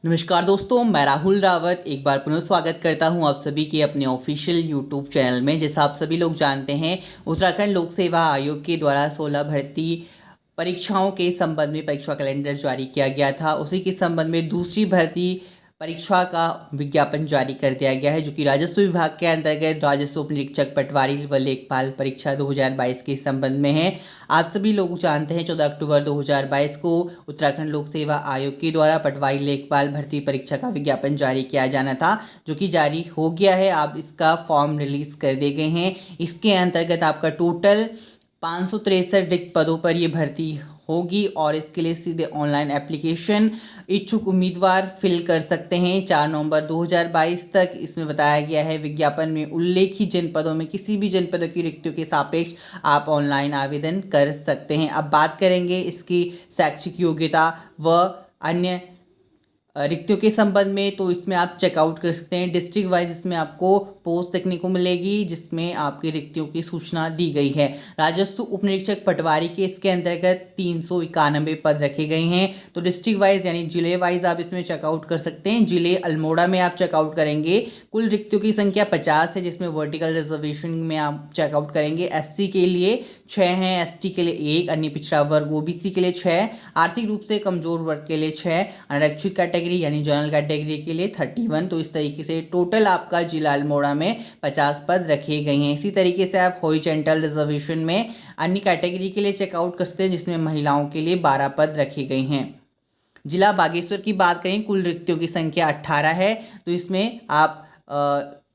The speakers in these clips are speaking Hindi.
नमस्कार दोस्तों, मैं राहुल रावत एक बार पुनः स्वागत करता हूं आप सभी के अपने ऑफिशियल यूट्यूब चैनल में। जैसा आप सभी लोग जानते हैं, उत्तराखंड लोक सेवा आयोग के द्वारा 16 भर्ती परीक्षाओं के संबंध में परीक्षा कैलेंडर जारी किया गया था। उसी के संबंध में दूसरी भर्ती परीक्षा का विज्ञापन जारी कर दिया गया है, जो कि राजस्व विभाग के अंतर्गत राजस्व उप निरीक्षक पटवारी व लेखपाल परीक्षा 2022 के संबंध में है। आप सभी लोग जानते हैं 14 अक्टूबर 2022 को उत्तराखंड लोक सेवा आयोग के द्वारा पटवारी लेखपाल भर्ती परीक्षा का विज्ञापन जारी किया जाना था, जो कि जारी हो गया है। आप इसका फॉर्म रिलीज कर दिए गए हैं। इसके अंतर्गत आपका टोटल 563 रिक्त पदों पर ये भर्ती होगी और इसके लिए सीधे ऑनलाइन एप्लीकेशन इच्छुक उम्मीदवार फिल कर सकते हैं 4 नवंबर 2022 तक। इसमें बताया गया है विज्ञापन में उल्लेखित जनपदों में किसी भी जनपद की रिक्तियों के सापेक्ष आप ऑनलाइन आवेदन कर सकते हैं। अब बात करेंगे इसकी शैक्षिक योग्यता व अन्य रिक्तियों के संबंध में, तो इसमें आप चेकआउट कर सकते हैं। डिस्ट्रिक्ट वाइज इसमें आपको पोस्ट देखने को मिलेगी, जिसमें आपकी रिक्तियों की सूचना दी गई है। राजस्व उप निरीक्षक पटवारी के इसके अंतर्गत 391 पद रखे गए हैं। तो डिस्ट्रिक्ट वाइज यानी जिले वाइज आप इसमें चेकआउट कर सकते हैं। जिले अल्मोड़ा में आप चेकआउट करेंगे, कुल रिक्तियों की संख्या 50 है, जिसमें वर्टिकल रिजर्वेशन में आप चेकआउट करेंगे। एससी के लिए 6 हैं, एसटी के लिए 1, अन्य पिछड़ा वर्ग ओबीसी के लिए 6, आर्थिक रूप से कमजोर वर्ग के लिए 6, अनारक्षित कैटेगरी यानी जनरल कैटेगरी के लिए 31। तो इस तरीके से टोटल आपका जिला अल्मोड़ा में 50 पद रखे गए हैं। इसी तरीके से आप हॉरिजॉन्टल रिजर्वेशन में अन्य कैटेगरी के लिए चेकआउट कर सकते हैं, जिसमें महिलाओं के लिए 12 पद रखे गए हैं। जिला बागेश्वर की बात करें, कुल रिक्तियों की संख्या 18 है। तो इसमें आप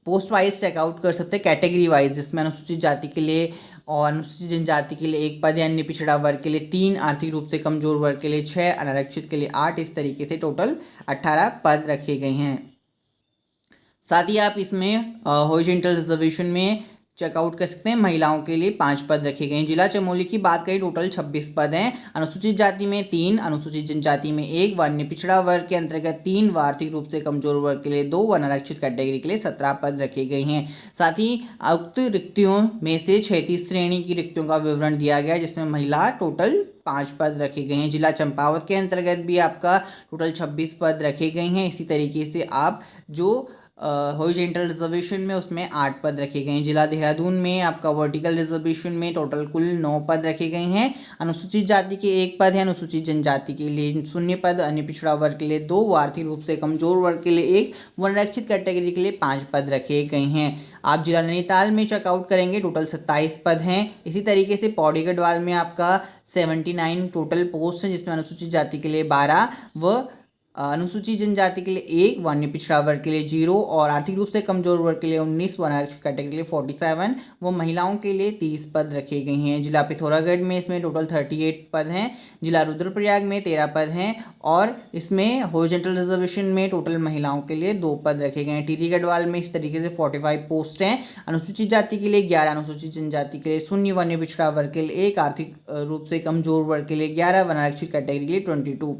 पोस्ट वाइज चेकआउट कर सकते हैं, कैटेगरी वाइज, जिसमें अनुसूचित जाति के लिए और अनुसूचित जनजाति के लिए 1 पद है, अन्य पिछड़ा वर्ग के लिए 3, आर्थिक रूप से कमजोर वर्ग के लिए 6, अनारक्षित के लिए 8। इस तरीके से टोटल 18 पद रखे गए हैं। साथ ही आप इसमें हॉरिजॉन्टल रिजर्वेशन में चेकआउट कर सकते हैं। महिलाओं के लिए 5 पद रखे गए हैं। जिला चमोली की बात करें, टोटल 26 पद हैं। अनुसूचित जाति में 3, अनुसूचित जनजाति में 1, अन्य पिछड़ा वर्ग के अंतर्गत 3, आर्थिक रूप से कमजोर वर्ग के लिए 2, अनारक्षित कैटेगरी के लिए 17 पद रखे गए हैं। साथ ही उक्त रिक्तियों में से 36 श्रेणी की रिक्तियों का विवरण दिया गया है, जिसमें महिला टोटल 5 पद रखे गए हैं। जिला चंपावत के अंतर्गत भी आपका टोटल 26 पद रखे गए हैं। इसी तरीके से आप जो हॉरिजॉन्टल रिजर्वेशन में उसमें 8 पद रखे गए हैं। जिला देहरादून में आपका वर्टिकल रिजर्वेशन में टोटल कुल 9 पद रखे गए हैं। अनुसूचित जाति के 1 पद है, अनुसूचित जनजाति के लिए 0 पद, अन्य पिछड़ा वर्ग के लिए 2, आर्थिक रूप से कमजोर वर्ग के लिए 1, वनरक्षित कैटेगरी के लिए 5 पद रखे गए हैं। आप जिला नैनीताल में चेकआउट करेंगे, टोटल 27 पद हैं। इसी तरीके से पौड़ी गढ़वाल में आपका 79 टोटल पोस्ट है, जिसमें अनुसूचित जाति के लिए 12 व अनुसूचित जनजाति के लिए 1, अन्य पिछड़ा वर्ग के लिए 0 और आर्थिक रूप से कमजोर वर्ग के लिए 19, अनारक्षित कैटेगरी के लिए 47 व महिलाओं के लिए 30 पद रखे गए हैं। जिला पिथौरागढ़ में इसमें टोटल 38 पद हैं। जिला रुद्रप्रयाग में 13 पद हैं और इसमें हॉरिजॉन्टल रिजर्वेशन में टोटल महिलाओं के लिए 2 पद रखे गए हैं। टिहरी गढ़वाल में इस तरीके से 45 पोस्ट हैं। अनुसूचित जाति के लिए 11, अनुसूचित जनजाति के लिए 0, अन्य पिछड़ा वर्ग के लिए 1, आर्थिक रूप से कमजोर वर्ग के लिए 11, अनारक्षित कैटेगरी के लिए 22।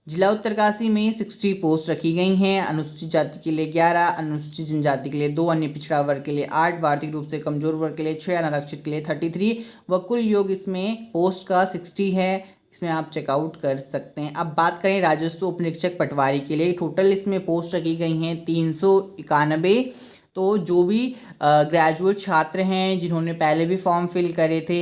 जिला उत्तरकाशी में 60 पोस्ट रखी गई हैं। अनुसूचित जाति के लिए 11, अनुसूचित जनजाति के लिए 2, अन्य पिछड़ा वर्ग के लिए 8, आर्थिक रूप से कमजोर वर्ग के लिए 6, अनारक्षित के लिए 33 व कुल योग इसमें पोस्ट का 60 है। इसमें आप चेकआउट कर सकते हैं। अब बात करें राजस्व उप निरीक्षक पटवारी के लिए, टोटल इसमें पोस्ट रखी गई हैं 391। तो जो भी ग्रेजुएट छात्र हैं जिन्होंने पहले भी फॉर्म फिल करे थे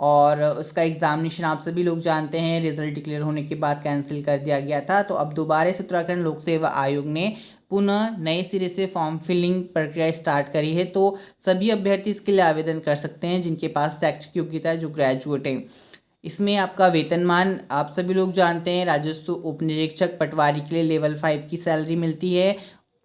और उसका एग्जामिनेशन आप सभी लोग जानते हैं रिजल्ट डिक्लेयर होने के बाद कैंसिल कर दिया गया था, तो अब दोबारा से उत्तराखंड लोक सेवा आयोग ने पुनः नए सिरे से फॉर्म फिलिंग प्रक्रिया स्टार्ट करी है। तो सभी अभ्यर्थी इसके लिए आवेदन कर सकते हैं जिनके पास शैक्षिक योग्यता है, जो ग्रेजुएट है। इसमें आपका वेतनमान आप सभी लोग जानते हैं, राजस्व उप निरीक्षक पटवारी के लिए लेवल 5 की सैलरी मिलती है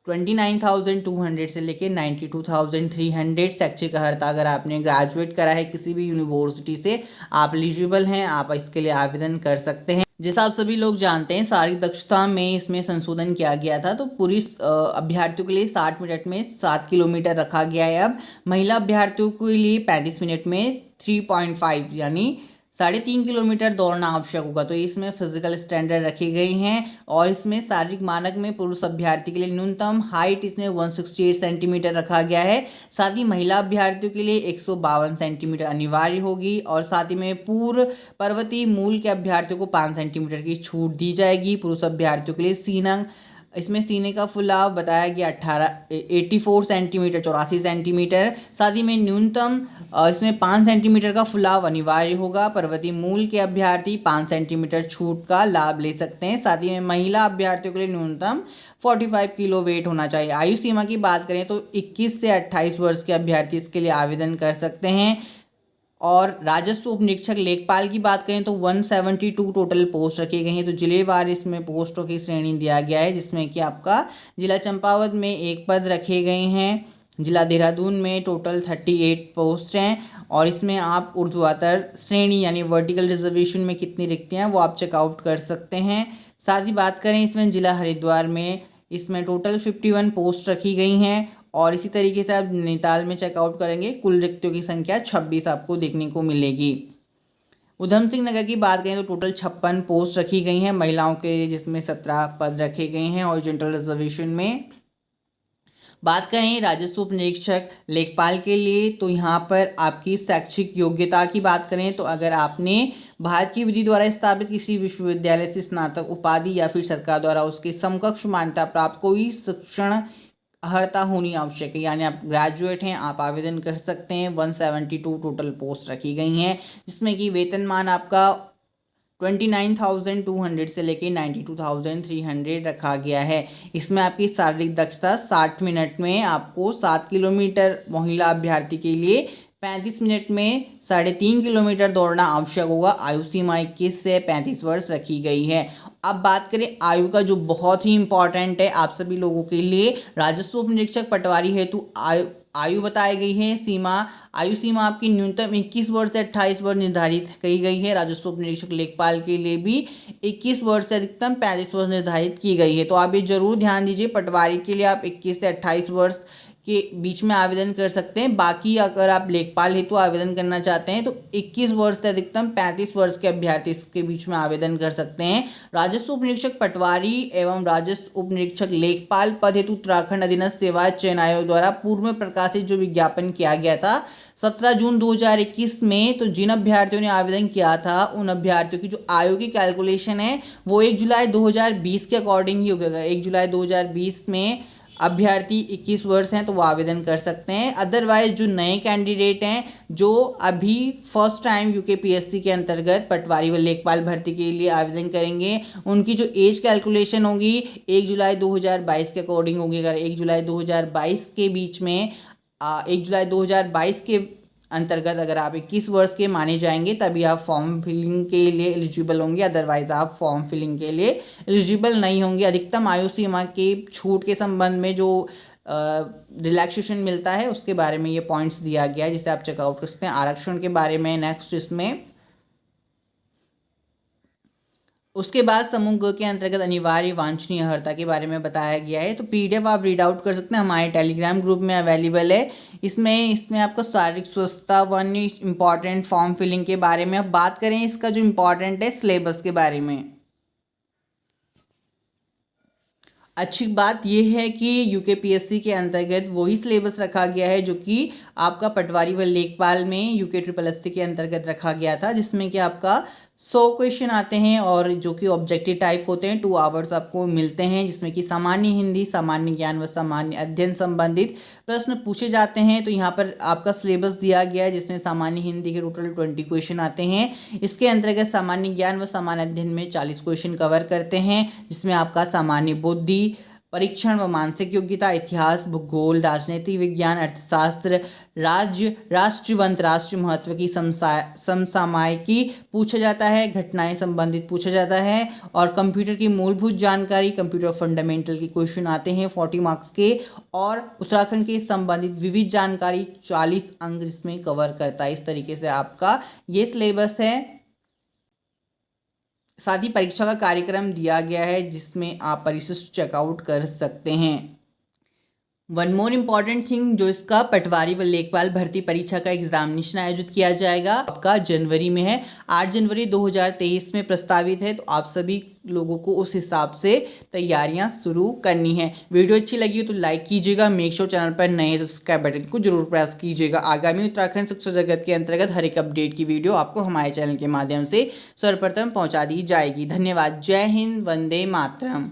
29,200 से लेके 92,300। शैक्षिक अर्हता अगर आपने ग्रेजुएट करा है किसी भी यूनिवर्सिटी से, आप एलिजिबल हैं, आप इसके लिए आवेदन कर सकते हैं। जैसा आप सभी लोग जानते हैं, शारीरिक दक्षता में इसमें संशोधन किया गया था। तो पुरुष अभ्यर्थियों के लिए 60 मिनट में 7 किलोमीटर रखा गया है। अब महिला अभ्यर्थियों के लिए 35 मिनट में 3.5 यानी 3.5 किलोमीटर दौड़ना आवश्यक होगा। तो इसमें फिजिकल स्टैंडर्ड रखी गई हैं और इसमें शारीरिक मानक में पुरुष अभ्यर्थी के लिए न्यूनतम हाइट इसमें 168 सेंटीमीटर रखा गया है। साथ ही महिला अभ्यर्थियों के लिए 152 सेंटीमीटर अनिवार्य होगी और साथ ही में पूर्व पर्वतीय मूल के अभ्यर्थियों को 5 सेंटीमीटर की छूट दी जाएगी। पुरुष अभ्यर्थियों के लिए सीना इसमें सीने का फुलाव बताया गया 84 सेंटीमीटर 84 सेंटीमीटर। साथ ही में न्यूनतम इसमें 5 सेंटीमीटर का फुलाव अनिवार्य होगा। पर्वतीय मूल के अभ्यर्थी 5 सेंटीमीटर छूट का लाभ ले सकते हैं। साथ ही में महिला अभ्यर्थियों के लिए न्यूनतम 45 किलो वेट होना चाहिए। आयु सीमा की बात करें तो 21 से 28 वर्ष के अभ्यर्थी इसके लिए आवेदन कर सकते हैं। और राजस्व उप निरीक्षक लेखपाल की बात करें तो 172 टोटल पोस्ट रखे गए हैं। तो जिलेवार इसमें पोस्टों की श्रेणी दिया गया है, जिसमें कि आपका जिला चंपावत में 1 पद रखे गए हैं। जिला देहरादून में टोटल 38 पोस्ट हैं और इसमें आप ऊर्ध्वाधर श्रेणी यानी वर्टिकल रिजर्वेशन में कितनी रिक्तियाँ हैं वो आप चेकआउट कर सकते हैं। साथ ही बात करें इसमें जिला हरिद्वार में इसमें टोटल 51 पोस्ट रखी गई हैं और इसी तरीके से आप नैनीताल में चेकआउट करेंगे कुल रिक्तियों की संख्या 26 आपको देखने को मिलेगी। उधम सिंह नगर की बात करें तो टोटल 56 पोस्ट रखी गई हैं महिलाओं के, जिसमें 17 पद रखे गए हैं और जनरल रिजर्वेशन में। बात करें राजस्व उप निरीक्षक लेखपाल के लिए तो यहाँ पर आपकी शैक्षिक योग्यता की बात करें तो अगर आपने भारत की विधि द्वारा स्थापित किसी विश्वविद्यालय से स्नातक उपाधि या फिर सरकार द्वारा उसके समकक्ष मान्यता प्राप्त कोई शिक्षण अर्हता होनी आवश्यक है, यानी आप ग्रेजुएट हैं, आप आवेदन कर सकते हैं। 172 टोटल पोस्ट रखी गई हैं, जिसमें कि वेतनमान आपका 29,200 से लेके 92,300 रखा गया है। इसमें आपकी शारीरिक दक्षता 60 मिनट में आपको 7 किलोमीटर, महिला अभ्यर्थी के लिए 35 मिनट में 3.5 किलोमीटर दौड़ना आवश्यक होगा। आयु सीमा 21 से 35 वर्ष रखी गई है। अब बात करें आयु का, जो बहुत ही इंपॉर्टेंट है आप सभी लोगों के लिए, राजस्व उप निरीक्षक पटवारी हेतु आयु बताई गई है। आयु सीमा आपकी न्यूनतम 21 वर्ष से 28 वर्ष निर्धारित की गई है। राजस्व उप निरीक्षक लेखपाल के लिए भी 21 वर्ष से अधिकतम 35 वर्ष निर्धारित की गई है। तो आप ये जरूर ध्यान दीजिए, पटवारी के लिए आप 21 से 28 वर्ष के बीच में आवेदन कर सकते हैं। बाकी अगर आप लेखपाल हेतु आवेदन करना चाहते हैं तो 21 वर्ष से अधिकतम 35 वर्ष के अभ्यर्थी इसके बीच में आवेदन कर सकते हैं। राजस्व उप निरीक्षक पटवारी एवं राजस्व उप निरीक्षक लेखपाल पद हेतु उत्तराखंड अधीनस्थ सेवा चयन आयोग द्वारा पूर्व में प्रकाशित जो विज्ञापन किया गया था 17 जून 2021 में, तो जिन अभ्यर्थियों ने आवेदन किया था उन अभ्यर्थियों की जो आयु की कैलकुलेशन है वो 1 जुलाई 2020 के अकॉर्डिंग ही होगा। 1 जुलाई 2020 में अभ्यर्थी 21 वर्ष हैं तो वो आवेदन कर सकते हैं। अदरवाइज जो नए कैंडिडेट हैं जो अभी फर्स्ट टाइम यूकेपीएससी के अंतर्गत पटवारी व लेखपाल भर्ती के लिए आवेदन करेंगे, उनकी जो एज कैलकुलेशन होगी 1 जुलाई 2022 के अकॉर्डिंग होगी। अगर 1 जुलाई 2022 के बीच में 1 जुलाई 2022 के अंतर्गत अगर आप 21 वर्ष के माने जाएंगे तभी आप फॉर्म फिलिंग के लिए एलिजिबल होंगे, अदरवाइज आप फॉर्म फिलिंग के लिए एलिजिबल नहीं होंगे। अधिकतम आयु सीमा के छूट के संबंध में जो रिलैक्सेशन मिलता है उसके बारे में ये पॉइंट्स दिया गया है, जिसे आप चेकआउट कर सकते हैं। आरक्षण के बारे में नेक्स्ट इसमें, उसके बाद समूह ग के अंतर्गत अनिवार्य वांछनीय अर्हता के बारे में बताया गया है। तो पीडीएफ आप रीड आउट कर सकते हैं, हमारे टेलीग्राम ग्रुप में अवेलेबल है। इसमें आपका शारीरिक स्वस्थता 1 इम्पॉर्टेंट फॉर्म फिलिंग के बारे में। अब बात करें इसका जो इम्पॉर्टेंट है सिलेबस के बारे में। अच्छी बात यह है कि यूकेपीएससी के अंतर्गत वही सिलेबस रखा गया है जो कि आपका पटवारी व लेखपाल में यूके के अंतर्गत रखा गया था, जिसमें कि आपका 100 क्वेश्चन आते हैं और जो कि ऑब्जेक्टिव टाइप होते हैं। 2 आवर्स आपको मिलते हैं, जिसमें कि सामान्य हिंदी, सामान्य ज्ञान व सामान्य अध्ययन संबंधित प्रश्न पूछे जाते हैं। तो यहाँ पर आपका सिलेबस दिया गया है, जिसमें सामान्य हिंदी के टोटल 20 क्वेश्चन आते हैं। इसके अंतर्गत सामान्य ज्ञान व सामान्य अध्ययन में 40 क्वेश्चन कवर करते हैं, जिसमें आपका सामान्य बुद्धि परीक्षण व मानसिक योग्यता, इतिहास, भूगोल, राजनीति विज्ञान, अर्थशास्त्र, राष्ट्रीय व अंतर्राष्ट्रीय महत्व की समसामयिकी पूछा जाता है, घटनाएं संबंधित पूछा जाता है और कंप्यूटर की मूलभूत जानकारी, कंप्यूटर फंडामेंटल के क्वेश्चन आते हैं 40 मार्क्स के, और उत्तराखंड के संबंधित विविध जानकारी 40 अंक जिसमें कवर करता है। इस तरीके से आपका ये सिलेबस है। साथ ही परीक्षा का कार्यक्रम दिया गया है, जिसमें आप परिशिष्ट चेकआउट कर सकते हैं। वन मोर इम्पॉर्टेंट थिंग, जो इसका पटवारी व लेखपाल भर्ती परीक्षा का एग्जामिनेशन आयोजित किया जाएगा आपका जनवरी में है, 8 जनवरी 2023 में प्रस्तावित है। तो आप सभी लोगों को उस हिसाब से तैयारियां शुरू करनी है। वीडियो अच्छी लगी हो तो लाइक कीजिएगा, मेक श्योर चैनल पर नए तो सब्सक्राइब बटन को जरूर प्रेस कीजिएगा। आगामी उत्तराखंड शिक्षा जगत के अंतर्गत हर एक अपडेट की वीडियो आपको हमारे चैनल के माध्यम से सर्वप्रथम पहुंचा दी जाएगी। धन्यवाद। जय हिंद, वंदे मातरम।